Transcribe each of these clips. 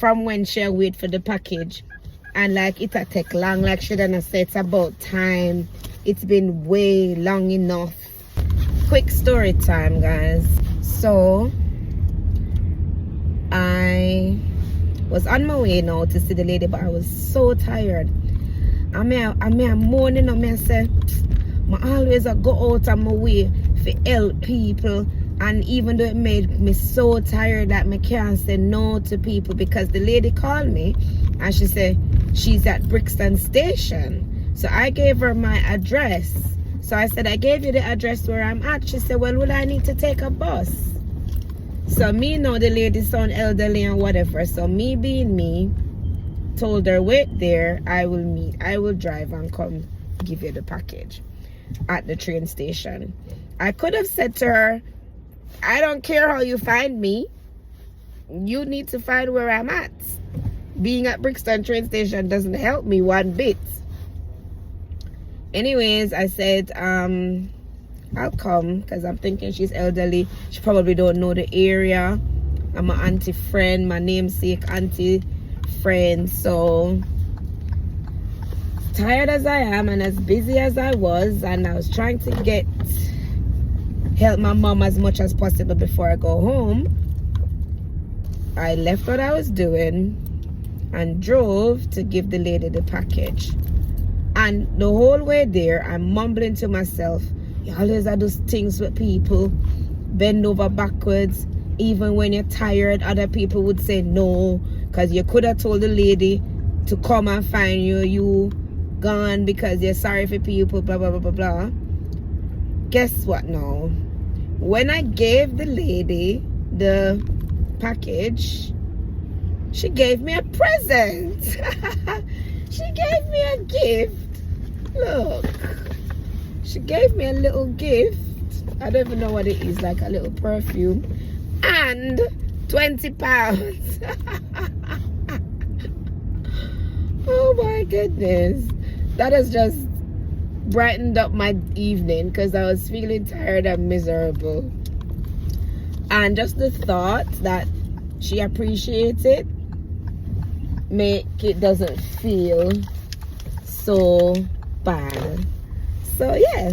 from when she wait for the package, and like it take long, like she done say it's about time. It's been way long enough. Quick story time, guys. So I was on my way now to see the lady, but I was so tired. I moaning on me and say, I always go out on my way for help people, and even though it made me so tired that I can't say no to people, because the lady called me and she said she's at Brixton Station. So I gave her my address. So I said, I gave you the address where I'm at. She said, well, will I need to take a bus? So me know the lady sound elderly and whatever. So me being me, told her, wait there, I will drive and come give you the package at the train station. I could have said to her, I don't care how you find me. You need to find where I'm at. Being at Brixton train station doesn't help me one bit. Anyways, I said, I'll come, because I'm thinking she's elderly. She probably don't know the area. I'm my auntie friend, my namesake auntie friend. So tired as I am and as busy as I was, and I was trying to help my mom as much as possible before I go home, I left what I was doing and drove to give the lady the package. And the whole way there, I'm mumbling to myself, you always do things with people, bend over backwards. Even when you're tired, other people would say no, because you could have told the lady to come and find you gone because you're sorry for people, blah blah blah blah blah. Guess what now? When I gave the lady the package, she gave me a present. She gave me a gift. Look, she gave me a little gift. I don't even know what it is, like a little perfume, and £20. Oh my goodness, that has just brightened up my evening, because I was feeling tired and miserable. And just the thought that she appreciates it make it doesn't feel so bad. So yeah,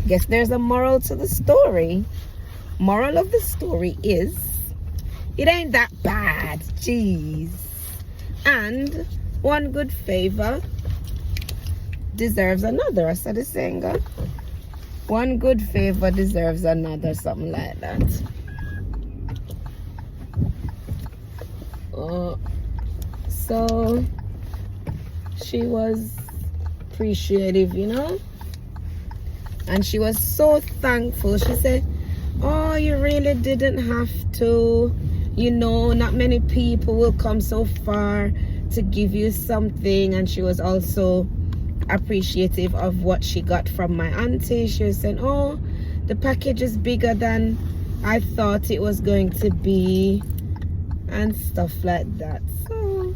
guess there's a moral to the story. Moral of the story is, it ain't that bad. Jeez. And one good favor deserves another. I said the saying, one good favor deserves another, something like that. So she was appreciative, you know, and she was so thankful. She said, oh, you really didn't have to, you know, not many people will come so far to give you something. And she was also appreciative of what she got from my auntie. She was saying, oh, the package is bigger than I thought it was going to be, and stuff like that. So,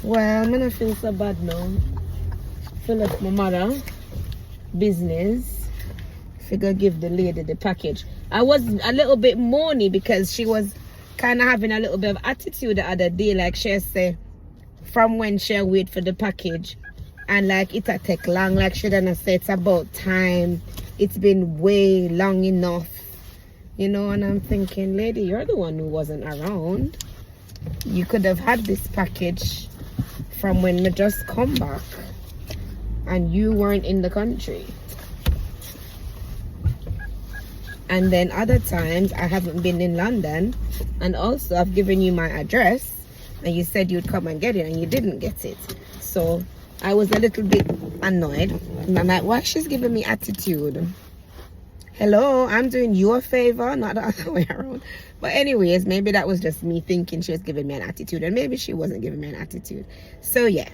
well, I'm gonna feel so bad now. Feel like my mother business. Figure give the lady the package. I was a little bit moany because she was kind of having a little bit of attitude the other day, like she said, from when she wait for the package, and like it take long, like she done say it's about time. It's been way long enough, you know. And I'm thinking, lady, you're the one who wasn't around. You could have had this package from when we just come back and you weren't in the country. And then other times I haven't been in London, and also I've given you my address and you said you'd come and get it, and you didn't get it. So I was a little bit annoyed, and I'm like, why she's giving me attitude? Hello, I'm doing you a favor, not the other way around. But anyways, maybe that was just me thinking she was giving me an attitude, and maybe she wasn't giving me an attitude. So yeah,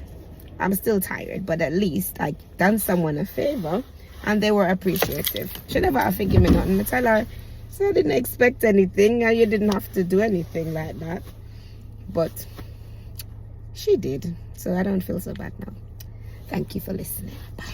I'm still tired, but at least I done someone a favor and they were appreciative. She never have to give me nothing. I tell her, so I didn't expect anything, and you didn't have to do anything like that. But she did, so I don't feel so bad now. Thank you for listening. Bye.